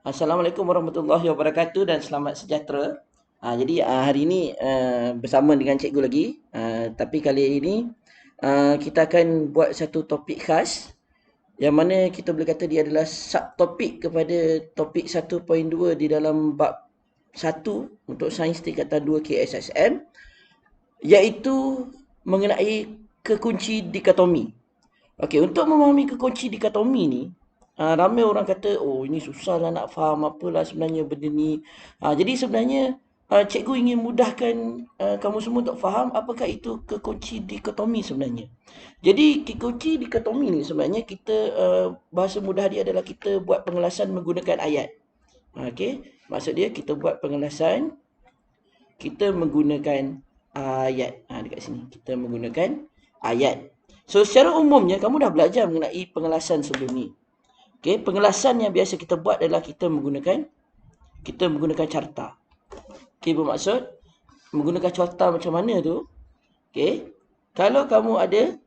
Assalamualaikum warahmatullahi wabarakatuh dan selamat sejahtera. Jadi hari ini bersama dengan cikgu lagi. Tapi kali ini kita akan buat satu topik khas yang mana kita boleh kata dia adalah subtopik kepada topik 1.2 di dalam bab 1 untuk Sains Tingkatan 2 KSSM, iaitu mengenai kekunci dikotomi. Okey, untuk memahami kekunci dikotomi ni, ramai orang kata, oh ini susah lah nak faham apalah sebenarnya benda ni. Jadi sebenarnya cikgu ingin mudahkan kamu semua untuk faham apakah itu kekunci dikotomi sebenarnya. Jadi kekunci dikotomi ni sebenarnya kita, bahasa mudah dia adalah kita buat pengelasan menggunakan ayat. Okey, maksud dia kita buat pengelasan, kita menggunakan ayat. Dekat sini, kita menggunakan ayat. So, secara umumnya, kamu dah belajar mengenai pengelasan sebelum ni. Okay, pengelasan yang biasa kita buat adalah kita menggunakan carta. Okay, bermaksud, menggunakan carta macam mana tu? Okay, kalau kamu ada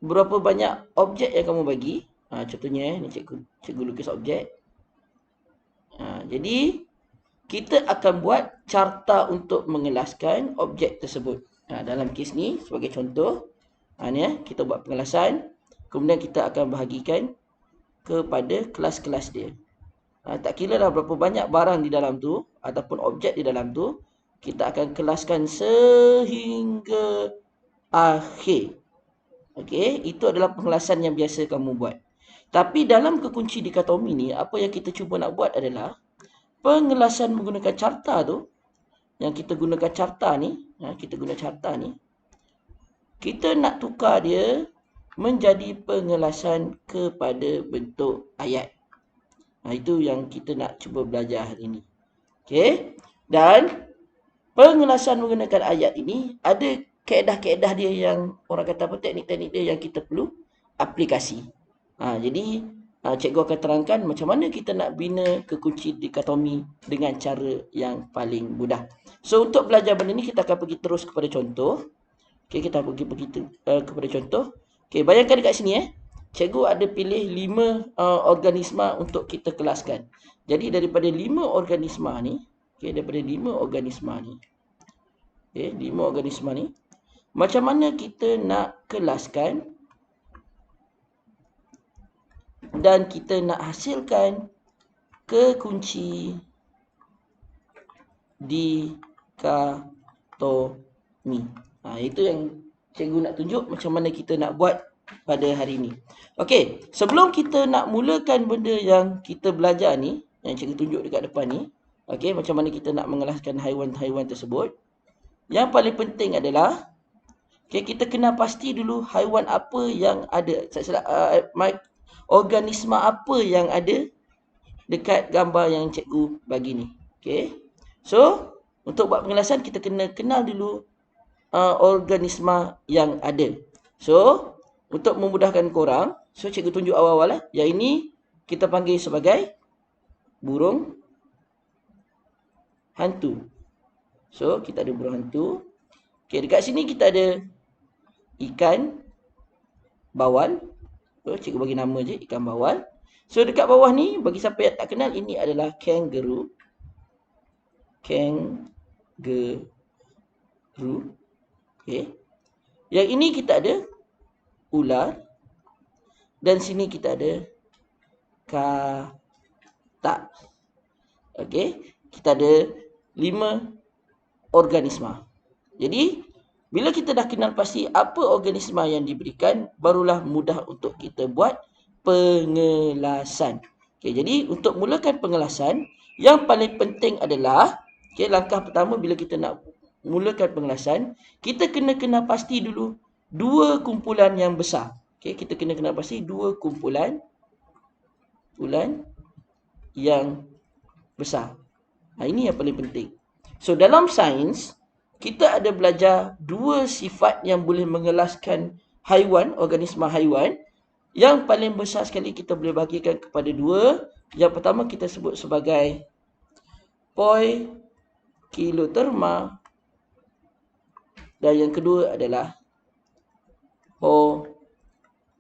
berapa banyak objek yang kamu bagi, contohnya, ni cikgu lukis objek. Jadi, kita akan buat carta untuk mengelaskan objek tersebut. Dalam kes ni, sebagai contoh, ni kita buat pengelasan, kemudian kita akan bahagikan kepada kelas-kelas dia. Tak kira dah berapa banyak barang di dalam tu, ataupun objek di dalam tu, kita akan kelaskan sehingga akhir. Okey, itu adalah pengelasan yang biasa kamu buat. Tapi dalam kekunci dikotomi ni, apa yang kita cuba nak buat adalah pengelasan menggunakan carta tu, yang kita gunakan carta ni, kita nak tukar dia menjadi pengelasan kepada bentuk ayat. Itu yang kita nak cuba belajar hari ini. Okey. Dan pengelasan menggunakan ayat ini ada kaedah-kaedah dia yang orang kata apa, teknik-teknik dia yang kita perlu aplikasi. Jadi cikgu akan terangkan macam mana kita nak bina kekunci dikotomi dengan cara yang paling mudah. So untuk belajar benda ni kita akan pergi terus kepada contoh. Okey, kita pergi kepada contoh. Okey, bayangkan dekat sini cikgu ada pilih 5 organisma untuk kita kelaskan. Jadi daripada 5 organisma ni, okey, daripada 5 organisma ni. Okey, 5 organisma ni, macam mana kita nak kelaskan dan kita nak hasilkan kekunci dikotomi. Itu yang cikgu nak tunjuk macam mana kita nak buat pada hari ini. Okey, sebelum kita nak mulakan benda yang kita belajar ni, yang cikgu tunjuk dekat depan ni, okey, macam mana kita nak mengelaskan haiwan-haiwan tersebut, yang paling penting adalah, okey, kita kena pasti dulu haiwan apa yang ada. Organisma apa yang ada dekat gambar yang cikgu bagi ni. Okey. So, untuk buat pengelasan kita kena kenal dulu organisma yang ada. So, untuk memudahkan korang, so cikgu tunjuk awal-awal yang ini kita panggil sebagai burung hantu. So, kita ada burung hantu. Okey, dekat sini kita ada ikan bawal. So, cikgu bagi nama je, ikan bawal. So, dekat bawah ni, bagi siapa yang tak kenal, ini adalah kangaroo. Okay. Yang ini kita ada ular. Dan sini kita ada katak. Okay. Kita ada 5 organisma. Jadi, bila kita dah kenal pasti apa organisma yang diberikan, barulah mudah untuk kita buat pengelasan. Okay, jadi untuk mulakan pengelasan, yang paling penting adalah, okay, langkah pertama bila kita nak mulakan pengelasan, kita kena kenal pasti dulu 2 kumpulan yang besar. Okay, kita kena kenal pasti 2 kumpulan yang besar. Ini yang paling penting. So dalam sains, kita ada belajar 2 sifat yang boleh mengelaskan haiwan, organisma haiwan. Yang paling besar sekali kita boleh bahagikan kepada 2. Yang pertama kita sebut sebagai Poikiloderma. Dan yang kedua adalah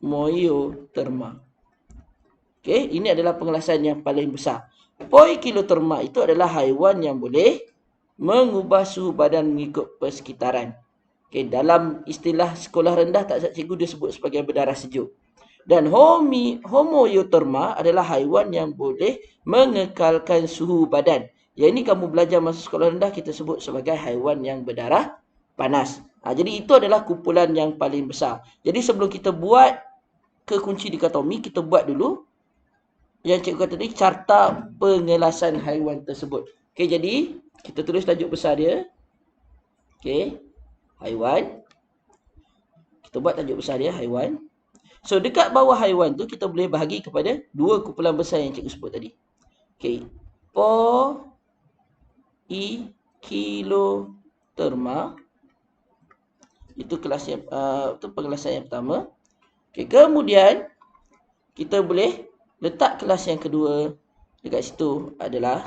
Homoioderma. Okey, ini adalah pengelasan yang paling besar. Poikiloterma itu adalah haiwan yang boleh mengubah suhu badan mengikut persekitaran. Okay, dalam istilah sekolah rendah tak cikgu dia sebut sebagai berdarah sejuk. Dan homoeoterma adalah haiwan yang boleh mengekalkan suhu badan. Yang ini kamu belajar masa sekolah rendah kita sebut sebagai haiwan yang berdarah panas. Jadi itu adalah kumpulan yang paling besar. Jadi sebelum kita buat kekunci dikotomi, kita buat dulu yang cikgu kata tadi, carta pengelasan haiwan tersebut. Okey, jadi kita tulis tajuk besar dia. Okey, haiwan. Kita buat tajuk besar dia, haiwan. So, dekat bawah haiwan tu, kita boleh bahagi kepada dua kumpulan besar yang cikgu sebut tadi. Okey, Poikiloterma. Itu kelas yang, itu pengelasan yang pertama. Okey, kemudian, kita boleh letak kelas yang kedua dekat situ adalah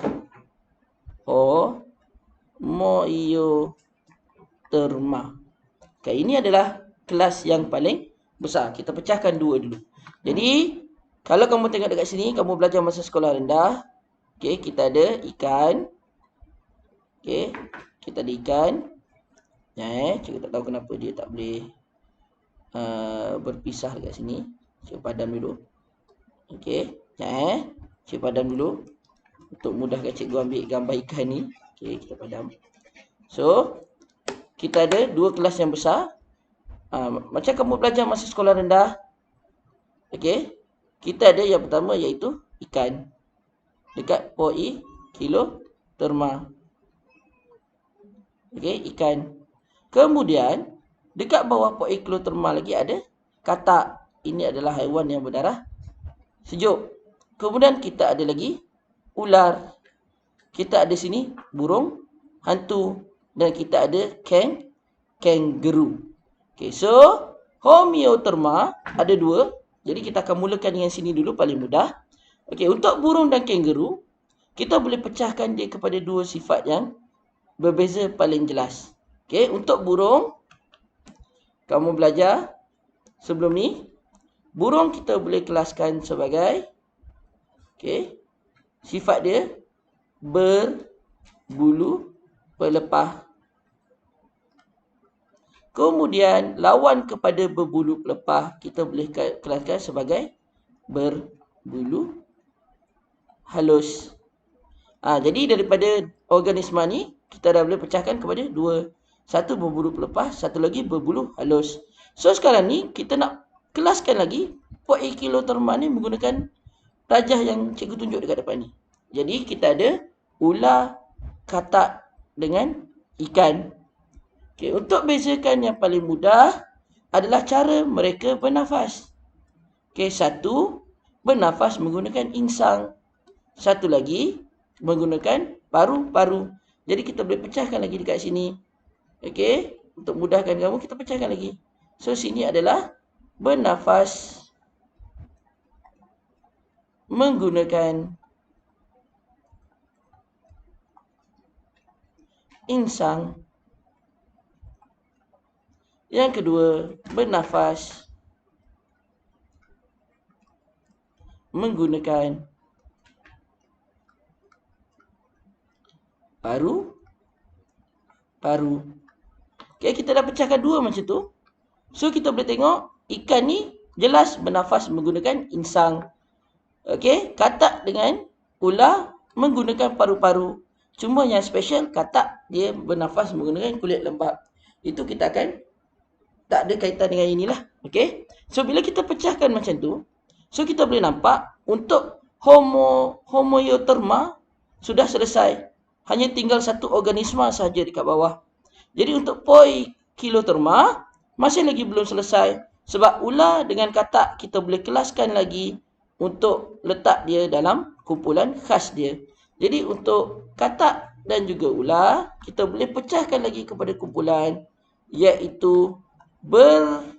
homoeoterma. Okay, ini adalah kelas yang paling besar. Kita pecahkan dua dulu. Jadi, kalau kamu tengok dekat sini, kamu belajar masa sekolah rendah. Okay, kita ada ikan. Okay, kita ada ikan. Cikgu tak tahu kenapa dia tak boleh berpisah dekat sini. Cikgu padam dulu. Okey, cikgu padam dulu untuk mudahkan cikgu ambil gambar ikan ni. Okey, kita padam. So, kita ada dua kelas yang besar. Macam kamu belajar masa sekolah rendah. Okey, kita ada yang pertama iaitu ikan. Dekat Poikiloterma. Okey, ikan. Kemudian, dekat bawah Poikiloterma lagi ada katak. Ini adalah haiwan yang berdarah sejuk. Kemudian kita ada lagi ular. Kita ada sini burung hantu. Dan kita ada kangaroo. Okay, so homoeoterma ada dua. Jadi kita akan mulakan dengan sini dulu paling mudah. Okay, untuk burung dan kangaroo, kita boleh pecahkan dia kepada dua sifat yang berbeza paling jelas. Okay, untuk burung, kamu belajar sebelum ni. Burung kita boleh kelaskan sebagai, okay, sifat dia berbulu pelepah. Kemudian lawan kepada berbulu pelepah kita boleh kelaskan sebagai berbulu halus. Jadi daripada organisma ni kita dah boleh pecahkan kepada dua. Satu berbulu pelepah, satu lagi berbulu halus. So sekarang ni kita nak kelaskan lagi Poikiloterma ni menggunakan rajah yang cikgu tunjuk dekat depan ni. Jadi kita ada ular, katak dengan ikan. Okay, untuk bezakan yang paling mudah adalah cara mereka bernafas. Okay, satu bernafas menggunakan insang. Satu lagi menggunakan paru-paru. Jadi kita boleh pecahkan lagi dekat sini. Okay, untuk mudahkan kamu kita pecahkan lagi. So sini adalah bernafas menggunakan insang. Yang kedua, bernafas menggunakan paru. Okay, kita dah pecahkan dua macam tu. So kita boleh tengok ikan ni jelas bernafas menggunakan insang. Okey, katak dengan ular menggunakan paru-paru. Cuma yang special katak dia bernafas menggunakan kulit lembap. Itu kita akan tak ada kaitan dengan inilah. Okey. So bila kita pecahkan macam tu, so kita boleh nampak untuk homoeoterma sudah selesai. Hanya tinggal satu organisma sahaja dekat bawah. Jadi untuk Poikiloterma masih lagi belum selesai. Sebab ular dengan katak kita boleh kelaskan lagi untuk letak dia dalam kumpulan khas dia. Jadi untuk katak dan juga ular, kita boleh pecahkan lagi kepada kumpulan iaitu berkulit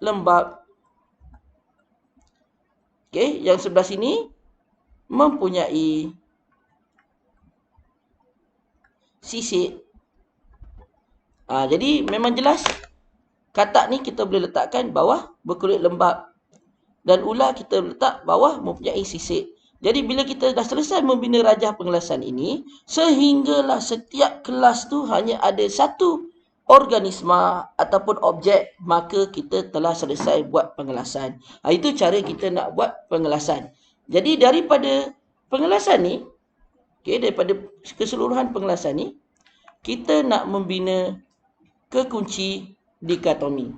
lembap. Okey, yang sebelah sini mempunyai sisik. Jadi memang jelas katak ni kita boleh letakkan bawah berkulit lembap. dan ular kita letak bawah mempunyai sisik. Jadi bila kita dah selesai membina rajah pengelasan ini, sehinggalah setiap kelas tu hanya ada satu organisma ataupun objek, maka kita telah selesai buat pengelasan. Itu cara kita nak buat pengelasan. Jadi daripada pengelasan ni, daripada keseluruhan pengelasan ni, kita nak membina kekunci dikotomi.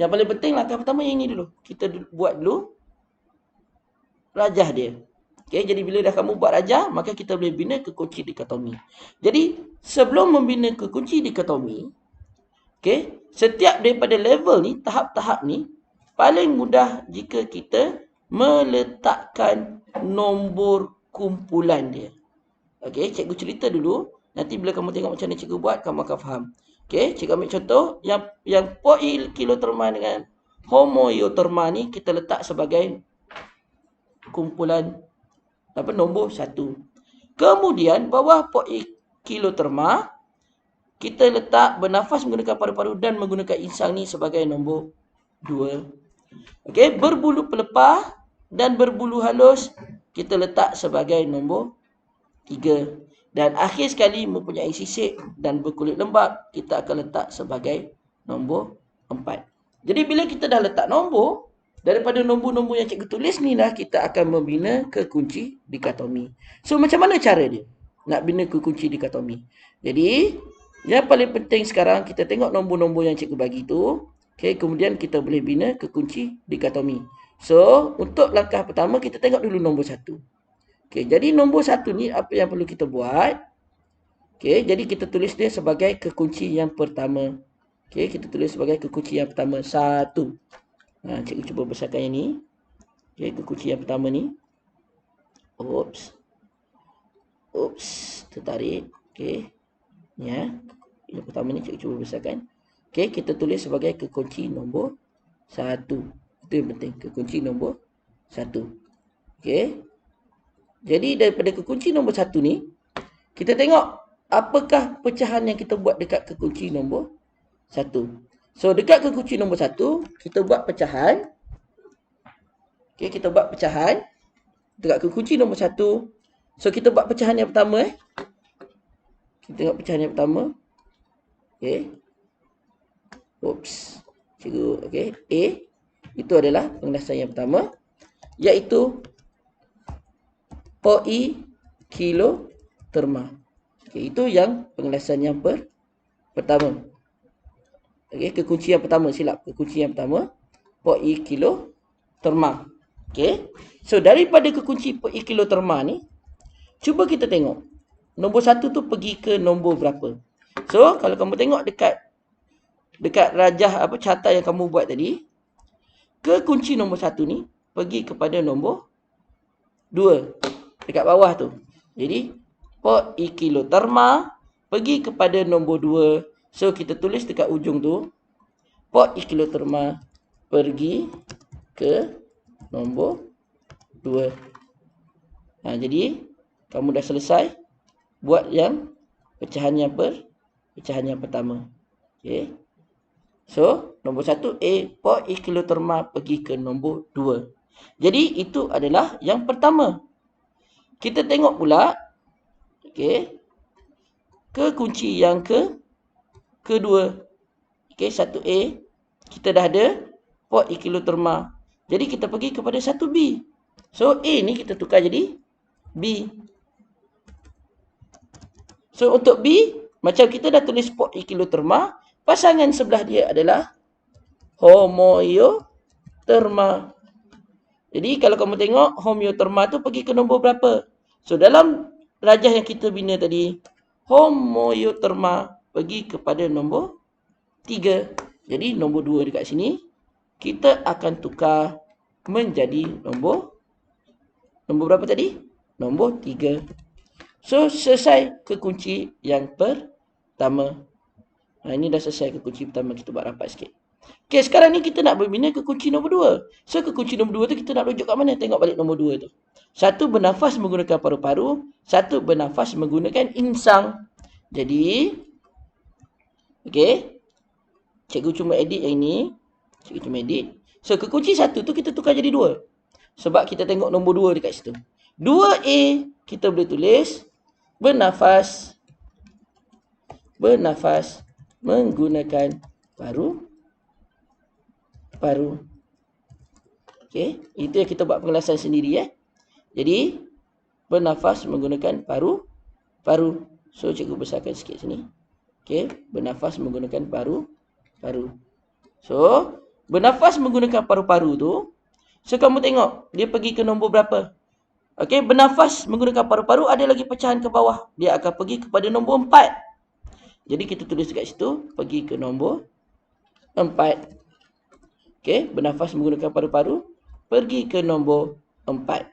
Yang paling penting langkah pertama yang ini dulu. Kita buat dulu rajah dia. Jadi bila dah kamu buat rajah, maka kita boleh bina kekunci dikotomi. Jadi sebelum membina kekunci dikotomi, setiap daripada level ni, tahap-tahap ni, paling mudah jika kita meletakkan nombor kumpulan dia. Cikgu cerita dulu. Nanti bila kamu tengok macam mana cikgu buat, kamu akan faham. Cikgu ambil contoh. Yang poikiloterma dengan homoioterma ni kita letak sebagai kumpulan nombor 1. Kemudian bawah poikiloterma kita letak bernafas menggunakan paru-paru dan menggunakan insang ni sebagai nombor 2. Berbulu pelepah dan berbulu halus kita letak sebagai nombor 3. Dan akhir sekali mempunyai sisik dan berkulit lembap kita akan letak sebagai nombor 4. Jadi bila kita dah letak nombor, daripada nombor-nombor yang cikgu tulis ni lah kita akan membina kekunci dikotomi. So macam mana cara dia nak bina kekunci dikotomi? Jadi yang paling penting sekarang kita tengok nombor-nombor yang cikgu bagi tu. Kemudian kita boleh bina kekunci dikotomi. So untuk langkah pertama kita tengok dulu nombor 1. Jadi nombor 1 ni apa yang perlu kita buat? Jadi kita tulis dia sebagai kekunci yang pertama. Kita tulis sebagai kekunci yang pertama 1. Cikgu cuba besarkan yang ni. Kekunci yang pertama ni. Oops, tertarik. Ya. Yang pertama ni cikgu cuba besarkan. Kita tulis sebagai kekunci nombor 1. Itu yang penting, kekunci nombor 1. Jadi daripada kekunci nombor 1 ni, kita tengok apakah pecahan yang kita buat dekat kekunci nombor 1. So dekat kekunci nombor 1, kita buat pecahan. Kita buat pecahan dekat kekunci nombor 1. So kita buat pecahan yang pertama. Kita tengok pecahan yang pertama. Oops. Cikgu, A. Itu adalah pengelasan yang pertama, iaitu poikiloterma. Itu yang pengelasan yang pertama. Kekunci yang pertama, silap. Kekunci yang pertama, poikiloterma. So daripada kekunci poikiloterma ni, cuba kita tengok nombor 1 tu pergi ke nombor berapa. So kalau kamu tengok dekat rajah carta yang kamu buat tadi, kekunci nombor 1 ni pergi kepada nombor 2 dekat bawah tu. Jadi poikiloterma pergi kepada nombor 2. So kita tulis dekat ujung tu, poikiloterma pergi ke nombor 2. Jadi kamu dah selesai buat yang pecahan yang pertama. So nombor 1 A, poikiloterma pergi ke nombor 2. Jadi itu adalah yang pertama. Kita tengok pula kekunci yang kedua. 1A kita dah ada poikiloterma. Jadi kita pergi kepada 1B. So A ni kita tukar jadi B. So untuk B, macam kita dah tulis poikiloterma, pasangan sebelah dia adalah homoioterma. Jadi kalau kamu tengok homoioterma tu pergi ke nombor berapa? So dalam rajah yang kita bina tadi, homoioterma pergi kepada nombor 3. Jadi nombor 2 dekat sini kita akan tukar menjadi nombor berapa tadi? Nombor 3. So selesai kekunci yang pertama. Ini dah selesai kekunci pertama, kita buat rapat sikit. Sekarang ni kita nak membina kekunci nombor 2. So kekunci nombor 2 tu kita nak rujuk kat mana? Tengok balik nombor 2 tu. 1 bernafas menggunakan paru-paru, 1 bernafas menggunakan insang. Jadi cikgu cuma edit yang ini. Cikgu cuma edit. So, kekunci 1 tu kita tukar jadi 2. Sebab kita tengok nombor 2 dekat situ. 2A kita boleh tulis bernafas menggunakan paru. Okey, itu yang kita buat pengelasan sendiri Jadi bernafas menggunakan paru. So cikgu besarkan sikit sini. Okey, bernafas menggunakan paru. So, bernafas menggunakan paru-paru tu, so kamu tengok dia pergi ke nombor berapa? Okey, bernafas menggunakan paru-paru ada lagi pecahan ke bawah. Dia akan pergi kepada nombor 4. Jadi kita tulis dekat situ pergi ke nombor 4. Okey, bernafas menggunakan paru-paru pergi ke nombor 4.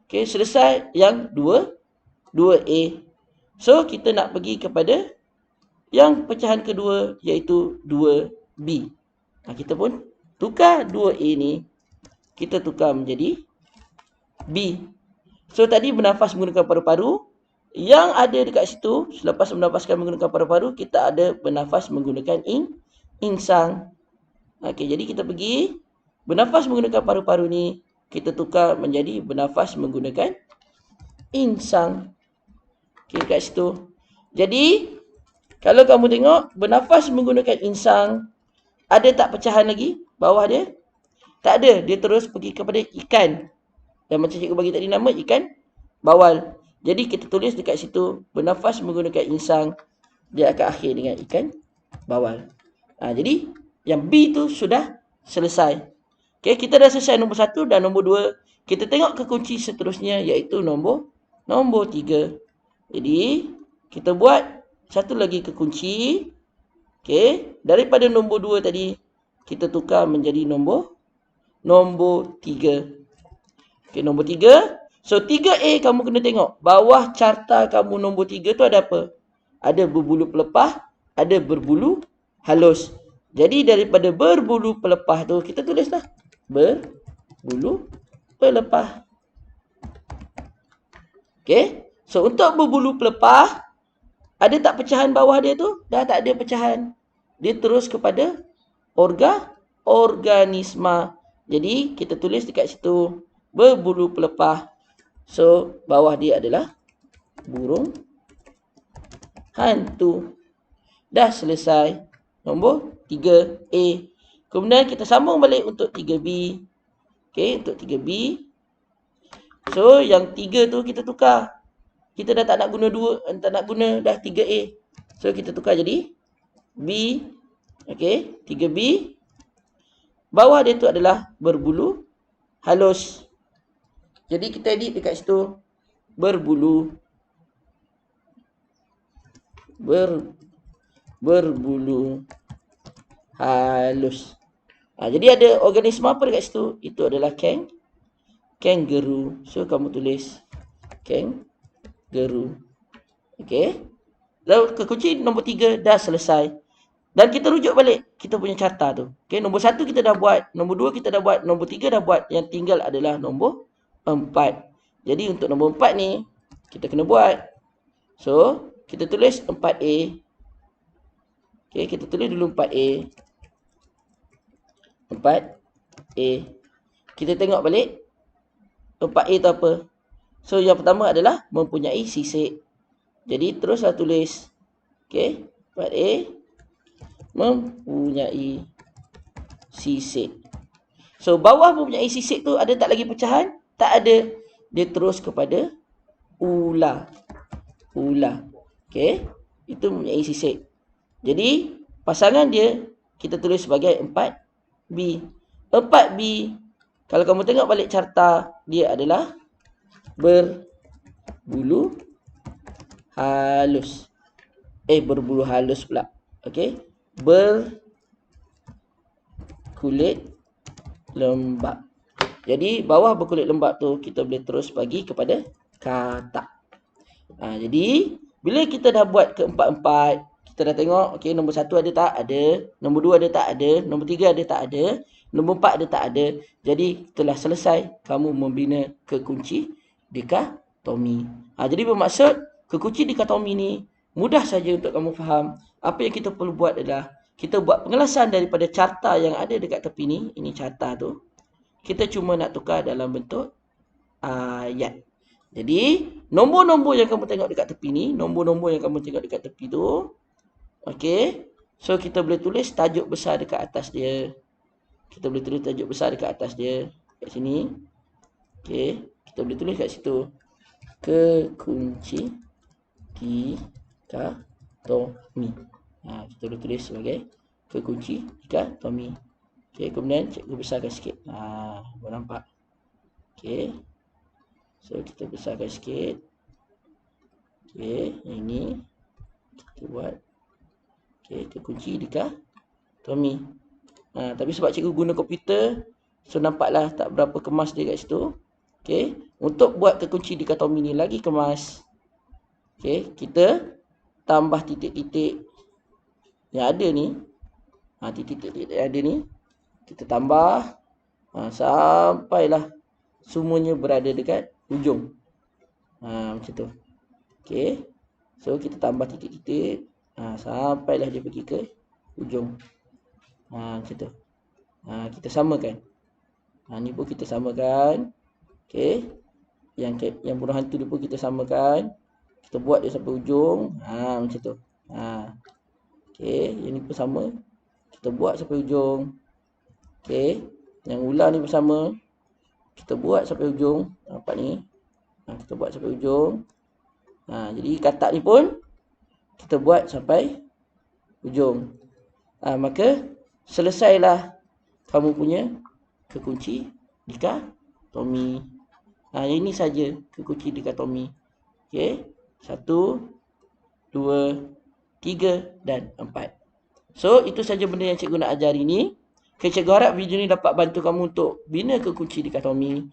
Okey, selesai yang 2A. So, kita nak pergi kepada yang pecahan kedua iaitu 2B. Kita pun tukar 2A ni, kita tukar menjadi B. So, tadi bernafas menggunakan paru-paru. Yang ada dekat situ, selepas bernafaskan menggunakan paru-paru, kita ada bernafas menggunakan insang. Okey, jadi kita pergi bernafas menggunakan paru-paru ni, kita tukar menjadi bernafas menggunakan insang. Okey, kat situ. Jadi, kalau kamu tengok, bernafas menggunakan insang, ada tak pecahan lagi bawah dia? Tak ada. Dia terus pergi kepada ikan. Dan macam cikgu bagi tadi nama, ikan bawal. Jadi, kita tulis dekat situ, bernafas menggunakan insang, dia akan akhir dengan ikan bawal. Jadi, yang B tu sudah selesai. Okay, kita dah selesai nombor 1 dan nombor 2. Kita tengok ke kunci seterusnya, iaitu nombor 3. Jadi, kita buat satu lagi kekunci. Okey, daripada nombor 2 tadi kita tukar menjadi nombor 3. Okey, nombor 3. So 3A kamu kena tengok bawah carta kamu nombor 3 tu ada apa? Ada berbulu pelepah, ada berbulu halus. Jadi daripada berbulu pelepah tu kita tulislah berbulu pelepah. Okey, so untuk berbulu pelepah ada tak pecahan bawah dia tu? Dah tak ada pecahan. Dia terus kepada organisma. Jadi, kita tulis dekat situ berbulu pelepah. So, bawah dia adalah burung hantu. Dah selesai. Nombor 3A. Kemudian kita sambung balik untuk 3B. Okey, untuk 3B. So, yang 3 tu kita tukar. Kita dah tak nak guna 2, tak nak guna dah 3A. So, kita tukar jadi B. Okey, 3B. Bawah dia tu adalah berbulu halus. Jadi, kita edit dekat situ. Berbulu halus. Jadi, ada organisma apa dekat situ? Itu adalah kangaroo. So, kamu tulis kangaroo. Okey. Lalu kekunci nombor 3 dah selesai. Dan kita rujuk balik kita punya carta tu. Okey, nombor 1 kita dah buat, nombor 2 kita dah buat, nombor 3 dah buat. Yang tinggal adalah nombor 4. Jadi untuk nombor 4 ni kita kena buat. So, kita tulis 4A. Okey, kita tulis dulu 4A. 4A. Kita tengok balik 4A tu apa? So, yang pertama adalah mempunyai sisik. Jadi, teruslah tulis. Okey, 4A. Mempunyai sisik. So, bawah mempunyai sisik tu ada tak lagi pecahan? Tak ada. Dia terus kepada ular. Okey, itu mempunyai sisik. Jadi, pasangan dia kita tulis sebagai 4B. 4B, kalau kamu tengok balik carta, dia adalah berbulu halus. Berbulu halus pula. Okey. Berkulit lembap. Jadi, bawah berkulit lembap tu, kita boleh terus bagi kepada katak. Jadi, bila kita dah buat keempat-empat, kita dah tengok, okey, nombor 1 ada tak? Ada. Nombor 2 ada tak? Ada. Nombor 3 ada tak? Ada. Nombor 4 ada tak? Ada. Jadi, telah selesai kamu membina kekunci dikotomi. Jadi, bermaksud kekunci dikotomi ni mudah saja untuk kamu faham. Apa yang kita perlu buat adalah kita buat pengelasan daripada carta yang ada dekat tepi ni. Ini carta tu. Kita cuma nak tukar dalam bentuk ayat. Jadi, nombor-nombor yang kamu tengok dekat tepi ni, nombor-nombor yang kamu tengok dekat tepi tu, okey. So, kita boleh tulis tajuk besar dekat atas dia. Kita boleh tulis tajuk besar dekat atas dia. Kat sini. Okey. Kita boleh tulis kat situ. Kekunci dikotomi. Kita boleh tulis sebagai kekunci dikotomi. Okey, kemudian cikgu besarkan sikit. Boleh nampak. Okey. So, kita besarkan sikit. Okey, yang ini kita buat. Okey, kekunci dikotomi. Tapi sebab cikgu guna komputer, so nampaklah tak berapa kemas dia kat situ. Okey, untuk buat kekunci dikotomi ni lagi kemas. Okey, kita tambah titik-titik yang ada ni. Titik-titik yang ada ni kita tambah sampailah semuanya berada dekat ujung. Macam tu. Okey. So kita tambah titik-titik sampailah dia pergi ke ujung. Macam tu. Kita samakan. Ni pun kita samakan. Okey. Yang bunuh hantu ni pun kita samakan. Kita buat dia sampai ujung. Macam tu. Okey, yang ni pun sama. Kita buat sampai ujung. Okey. Yang ular ni pun sama. Kita buat sampai ujung. Nampak ni. Kita buat sampai ujung. Jadi katak ni pun kita buat sampai ujung. Maka selesailah kamu punya kekunci dikotomi. Ini saja kekunci dikotomi. Okey. 1, 2, 3 dan 4. So, itu saja benda yang cikgu nak ajar hari ni. Okay, cikgu harap video ni dapat bantu kamu untuk bina kekunci dikotomi.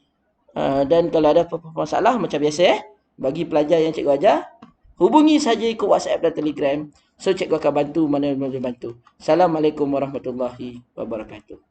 Dan kalau ada apa-apa masalah macam biasa bagi pelajar yang cikgu ajar, hubungi saja ikut WhatsApp dan Telegram. So, cikgu akan bantu mana boleh bantu. Assalamualaikum warahmatullahi wabarakatuh.